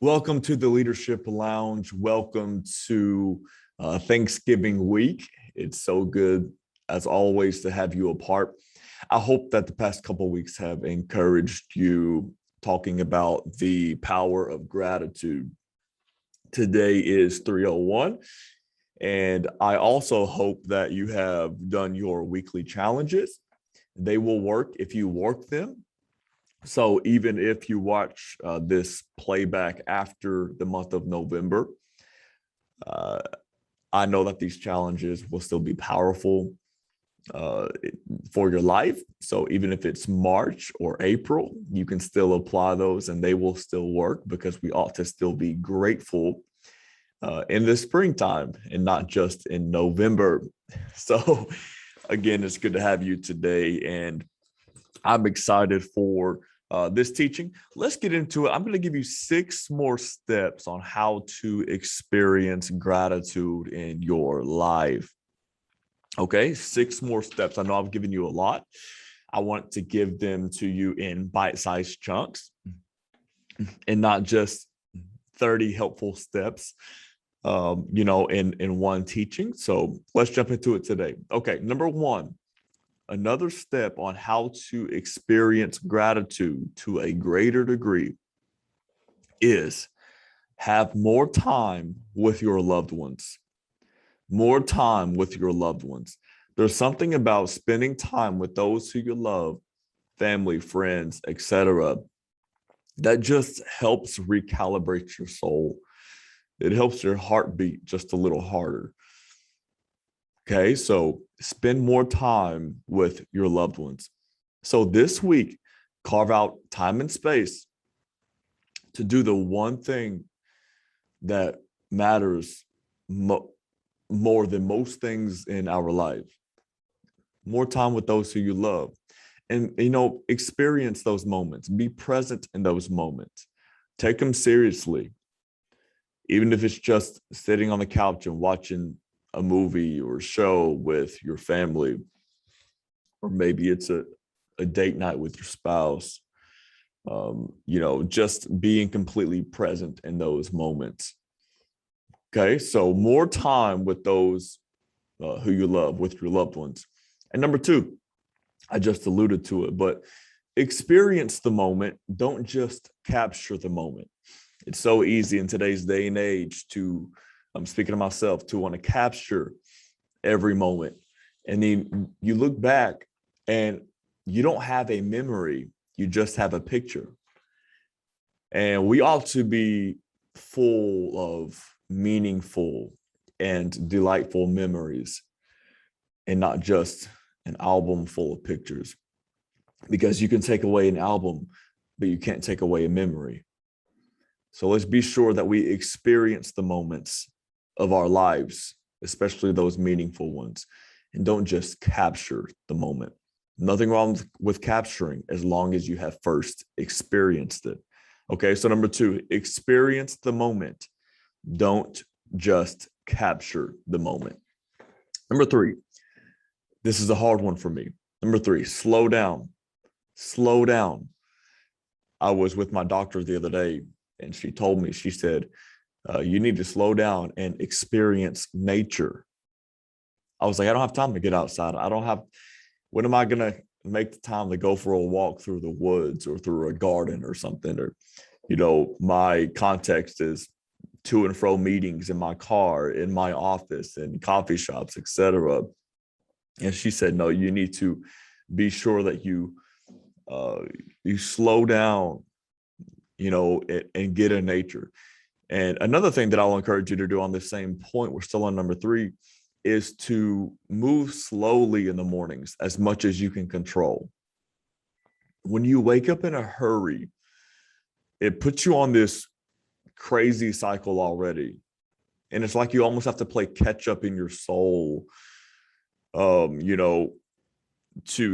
Welcome to the Leadership Lounge. Welcome to Thanksgiving week. It's so good, as always, to have you a part. I hope that the past couple of weeks have encouraged you talking about the power of gratitude. Today is 301, and I also hope that you have done your weekly challenges. They will work if you work them. So even if you watch this playback after the month of November, uh, I know that these challenges will still be powerful uh, for your life. So even if it's March or April, you can still apply those and they will still work because we ought to still be grateful in the springtime and not just in November. So again, it's good to have you today. And I'm excited for this teaching. Let's get into it. I'm going to give you 6 more steps on how to experience gratitude in your life. Okay, 6 more steps. I know I've given you a lot. I want to give them to you in bite-sized chunks and not just 30 helpful steps, in one teaching. So let's jump into it today. Okay, number 1. Another step on how to experience gratitude to a greater degree is have more time with your loved ones. More time with your loved ones. There's something about spending time with those who you love, family, friends, etc., that just helps recalibrate your soul. It helps your heart beat just a little harder. Okay, so spend more time with your loved ones. So this week, carve out time and space to do the one thing that matters more than most things in our life. More time with those who you love. And, experience those moments. Be present in those moments. Take them seriously. Even if it's just sitting on the couch and watching a movie or show with your family, or maybe it's a date night with your spouse, just being completely present in those moments. Okay, so more time with those who you love, with your loved ones. And number 2, I just alluded to it, but experience the moment. Don't just capture the moment. It's so easy in today's day and age to, I'm speaking of myself, to want to capture every moment. And then you look back and you don't have a memory, you just have a picture. And we ought to be full of meaningful and delightful memories and not just an album full of pictures. Because you can take away an album, but you can't take away a memory. So let's be sure that we experience the moments of our lives, especially those meaningful ones, and don't just capture the moment. Nothing wrong with capturing as long as you have first experienced it. Okay, so number 2, experience the moment. Don't just capture the moment. Number 3, this is a hard one for me. Number 3, slow down. Slow down. I was with my doctor the other day, and she told me, she said, you need to slow down and experience nature. I was like, I don't have time to get outside. When am I going to make the time to go for a walk through the woods or through a garden or something? Or, my context is to and fro meetings in my car, in my office, in coffee shops, etc. And she said, no, you need to be sure that you slow down, and get in nature. And another thing that I'll encourage you to do on the same point, we're still on number 3, is to move slowly in the mornings as much as you can control. When you wake up in a hurry, it puts you on this crazy cycle already. And it's like you almost have to play catch up in your soul, to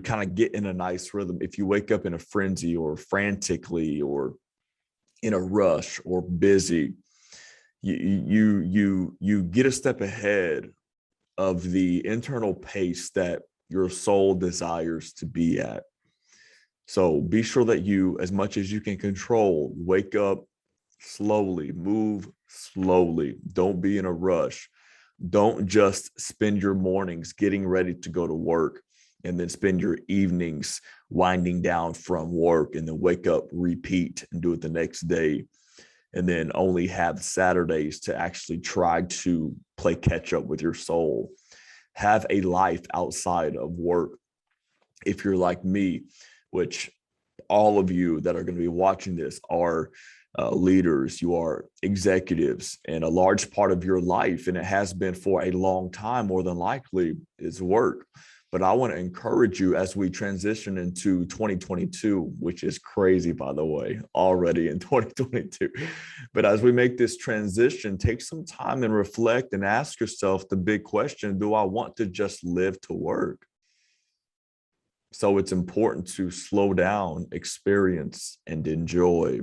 kind of get in a nice rhythm. If you wake up in a frenzy or frantically or in a rush or busy, you get a step ahead of the internal pace that your soul desires to be at. So be sure that you, as much as you can control, wake up slowly, move slowly. Don't be in a rush. Don't just spend your mornings getting ready to go to work and then spend your evenings winding down from work and then wake up, repeat, and do it the next day. And then only have Saturdays to actually try to play catch up with your soul. Have a life outside of work. If you're like me, which all of you that are going to be watching this are leaders, you are executives, and a large part of your life, and it has been for a long time, more than likely, is work. But I want to encourage you as we transition into 2022, which is crazy, by the way, already in 2022. But as we make this transition, take some time and reflect and ask yourself the big question: do I want to just live to work? So it's important to slow down, experience, and enjoy.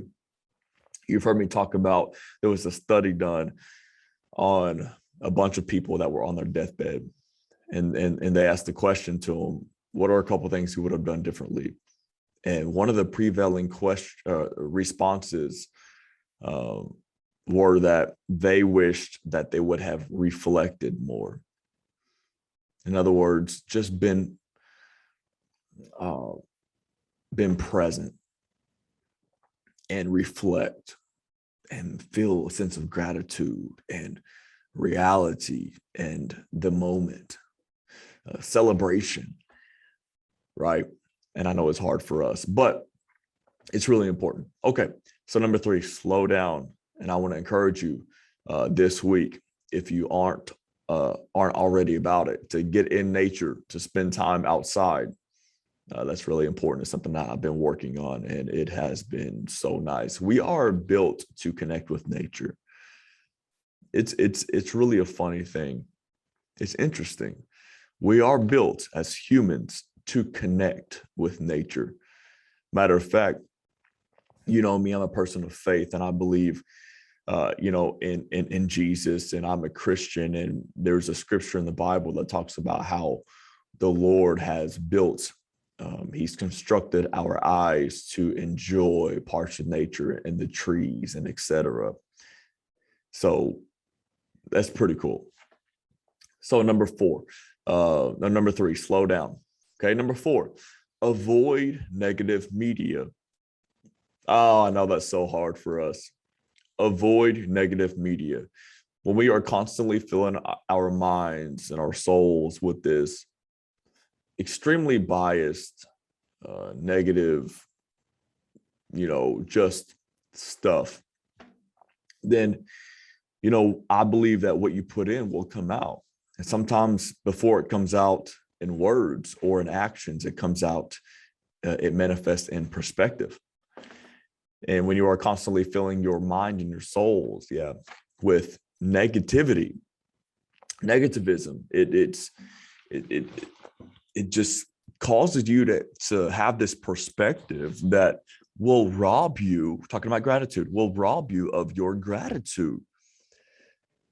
You've heard me talk about, there was a study done on a bunch of people that were on their deathbed. And they asked the question to them, what are a couple of things you would have done differently? And one of the prevailing responses were that they wished that they would have reflected more. In other words, just been present and reflect and feel a sense of gratitude and reality and the moment, celebration, right? And I know it's hard for us, but it's really important. Okay, so number 3, slow down. And I want to encourage you this week, if you aren't already about it, to get in nature, to spend time outside. That's really important. It's something that I've been working on, and it has been so nice. We are built to connect with nature. It's really a funny thing. It's interesting. We are built as humans to connect with nature. Matter of fact, you know me, I'm a person of faith, and I believe in Jesus, and I'm a Christian, and there's a scripture in the Bible that talks about how the Lord has built, he's constructed our eyes to enjoy parts of nature and the trees and etc. So that's pretty cool. So number 3, slow down. Okay, number 4, avoid negative media. Oh, I know that's so hard for us. Avoid negative media. When we are constantly filling our minds and our souls with this extremely biased, negative, just stuff, then, I believe that what you put in will come out. And sometimes before it comes out in words or in actions, it comes out, it manifests in perspective. And when you are constantly filling your mind and your souls, with negativism, it just causes you to have this perspective that will rob you, talking about gratitude, will rob you of your gratitude.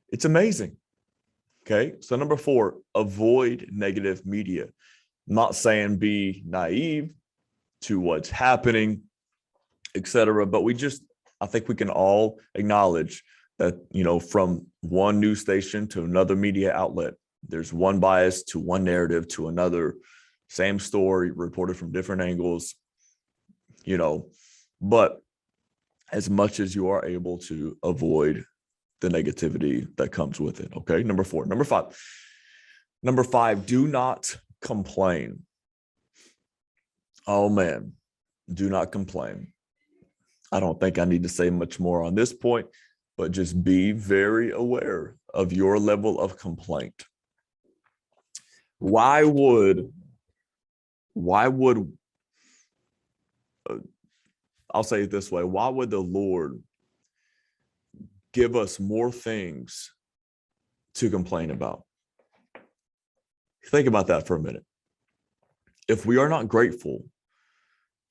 It's amazing. Okay. So number 4, avoid negative media. I'm not saying be naive to what's happening, etc. But I think we can all acknowledge that, from one news station to another media outlet, there's one bias to one narrative to another, same story reported from different angles, but as much as you are able to avoid the negativity that comes with it. Okay. Number 4. Number 5, do not complain. Oh man, do not complain. I don't think I need to say much more on this point, but just be very aware of your level of complaint. Why would I'll say it this way, why would the Lord give us more things to complain about? Think about that for a minute. If we are not grateful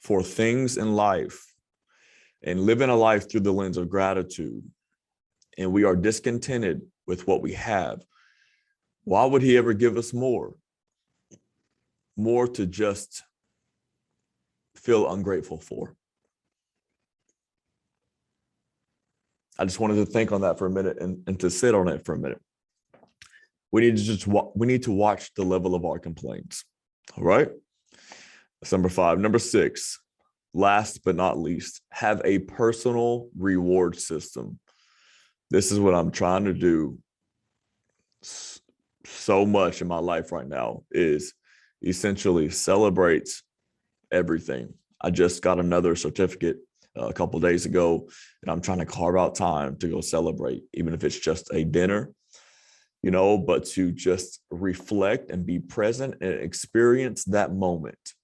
for things in life and living a life through the lens of gratitude, and we are discontented with what we have, why would he ever give us more to just feel ungrateful for? I just wanted to think on that for a minute and to sit on it for a minute. We need to we need to watch the level of our complaints. All right. That's number 5. Number 6, last but not least, have a personal reward system. This is what I'm trying to do so much in my life right now, is essentially celebrate everything. I just got another certificate a couple of days ago, and I'm trying to carve out time to go celebrate, even if it's just a dinner, but to just reflect and be present and experience that moment,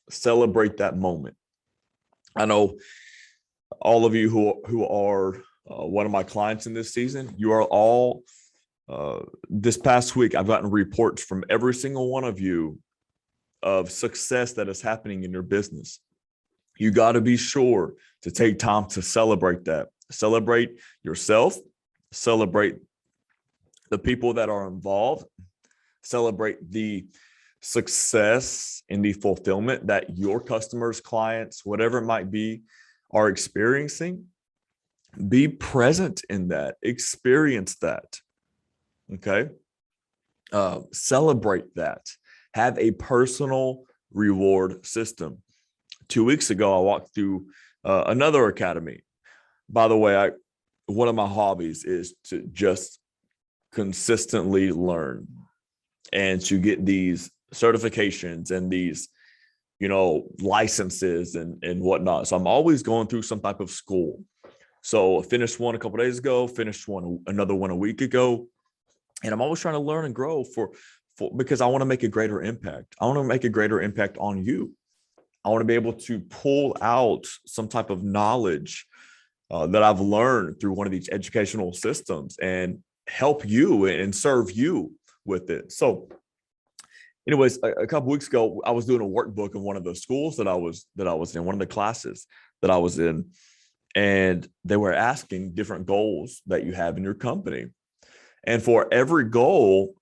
celebrate that moment. I know all of you who are one of my clients in this season, you are all, this past week, I've gotten reports from every single one of you of success that is happening in your business. You got to be sure to take time to celebrate that. Celebrate yourself, celebrate the people that are involved, celebrate the success and the fulfillment that your customers, clients, whatever it might be, are experiencing. Be present in that, experience that. Okay. Celebrate that. Have a personal reward system. 2 weeks ago, I walked through another academy. By the way, one of my hobbies is to just consistently learn and to get these certifications and these, licenses and whatnot. So I'm always going through some type of school. So I finished one a couple of days ago, finished another one a week ago. And I'm always trying to learn and grow because I want to make a greater impact. I want to make a greater impact on you. I want to be able to pull out some type of knowledge that I've learned through one of these educational systems and help you and serve you with it. So anyways, a couple weeks ago, I was doing a workbook in one of the schools that I was in, one of the classes that I was in, and they were asking different goals that you have in your company. And for every goal,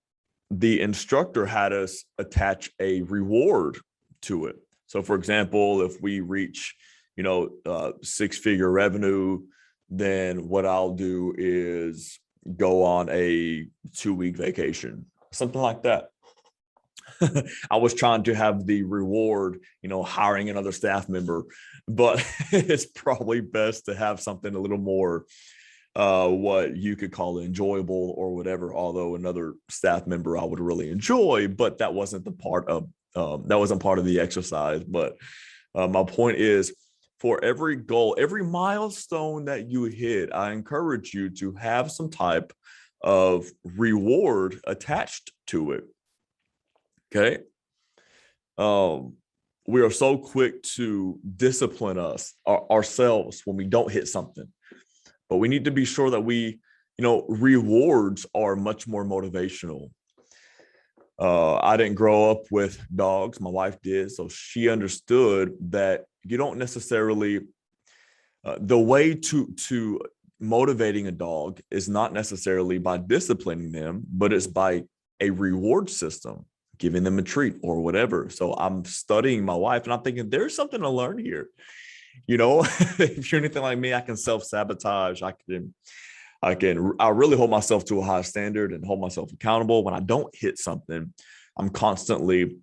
the instructor had us attach a reward to it. So for example, if we reach, 6-figure revenue, then what I'll do is go on a 2-week vacation, something like that. I was trying to have the reward, hiring another staff member, but it's probably best to have something a little more what you could call enjoyable or whatever, although another staff member I would really enjoy, but that wasn't part of the exercise. But my point is, for every goal, every milestone that you hit, I encourage you to have some type of reward attached to it. Okay. We are so quick to discipline ourselves when we don't hit something, but we need to be sure that rewards are much more motivational. I didn't grow up with dogs. My wife did. So she understood that you don't necessarily, the way to motivating a dog is not necessarily by disciplining them, but it's by a reward system, giving them a treat or whatever. So I'm studying my wife and I'm thinking there's something to learn here. If you're anything like me, I can self-sabotage. I really hold myself to a high standard and hold myself accountable. When I don't hit something, I'm constantly,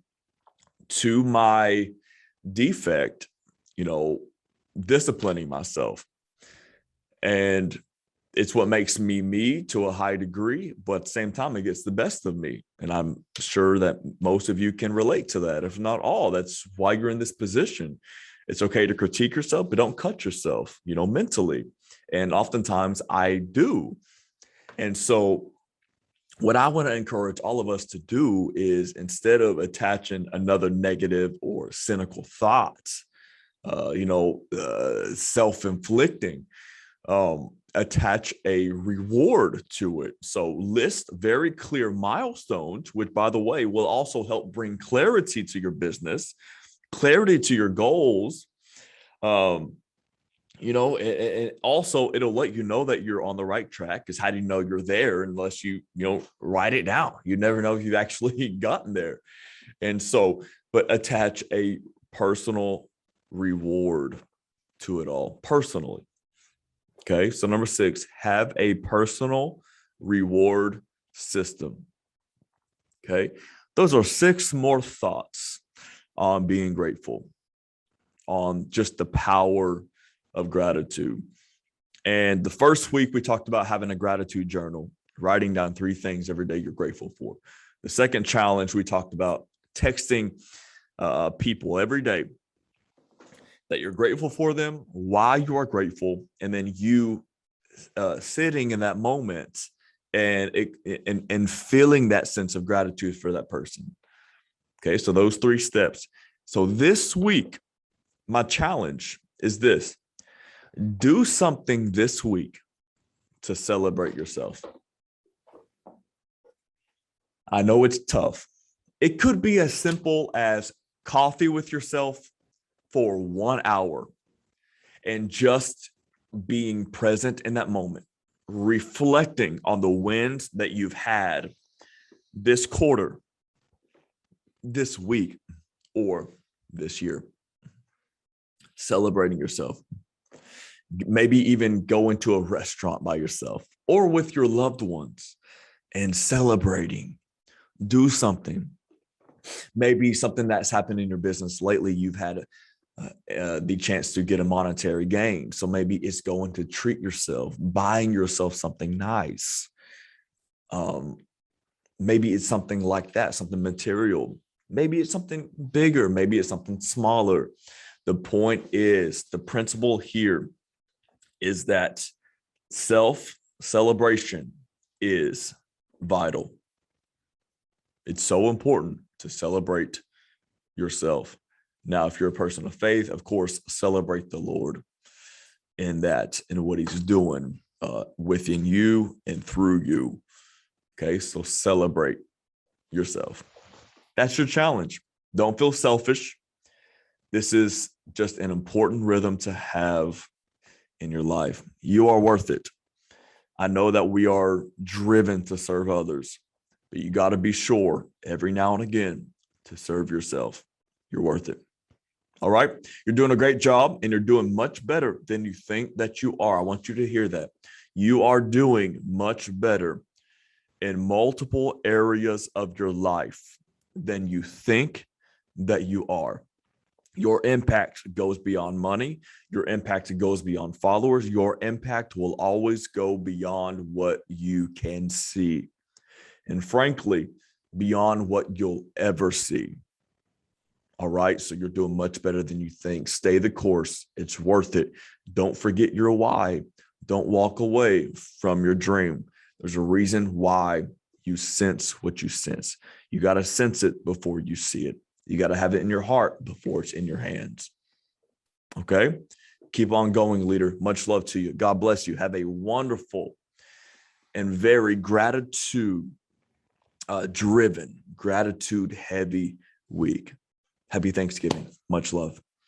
to my defect, disciplining myself. And it's what makes me to a high degree, but at the same time, it gets the best of me. And I'm sure that most of you can relate to that. If not all, that's why you're in this position. It's okay to critique yourself, but don't cut yourself, mentally. And oftentimes I do. And so what I want to encourage all of us to do is, instead of attaching another negative or cynical thoughts, self-inflicting, attach a reward to it. So list very clear milestones, which, by the way, will also help bring clarity to your business, clarity to your goals. And also it'll let you know that you're on the right track, because how do you know you're there unless you write it down? You never know if you've actually gotten there. And so, but attach a personal reward to it all, personally. Okay. So number 6, have a personal reward system. Okay. Those are 6 more thoughts on being grateful, on just the power of gratitude. And the first week we talked about having a gratitude journal, writing down 3 things every day you're grateful for. The second challenge, we talked about texting people every day that you're grateful for them, why you are grateful, and then you sitting in that moment and feeling that sense of gratitude for that person. Okay, so those 3 steps. So this week, my challenge is this: do something this week to celebrate yourself. I know it's tough. It could be as simple as coffee with yourself for 1 hour and just being present in that moment, reflecting on the wins that you've had this quarter, this week, or this year. Celebrating yourself. Maybe even go into a restaurant by yourself or with your loved ones and celebrating. Do something. Maybe something that's happened in your business lately. You've had the chance to get a monetary gain. So maybe it's going to treat yourself, buying yourself something nice. Maybe it's something like that, something material. Maybe it's something bigger. Maybe it's something smaller. The point is, the principle here is that self-celebration is vital. It's so important to celebrate yourself. Now, if you're a person of faith, of course, celebrate the Lord in that, in what he's doing within you and through you. Okay, so celebrate yourself. That's your challenge. Don't feel selfish. This is just an important rhythm to have in your life. You are worth it. I know that we are driven to serve others, but you got to be sure every now and again to serve yourself. You're worth it. All right. You're doing a great job, and you're doing much better than you think that you are. I want you to hear that. You are doing much better in multiple areas of your life than you think that you are. Your impact goes beyond money. Your impact goes beyond followers. Your impact will always go beyond what you can see. And frankly, beyond what you'll ever see. All right. So you're doing much better than you think. Stay the course. It's worth it. Don't forget your why. Don't walk away from your dream. There's a reason why you sense what you sense. You got to sense it before you see it. You got to have it in your heart before it's in your hands. Okay. Keep on going, leader. Much love to you. God bless you. Have a wonderful and very gratitude driven, gratitude heavy week. Happy Thanksgiving. Much love.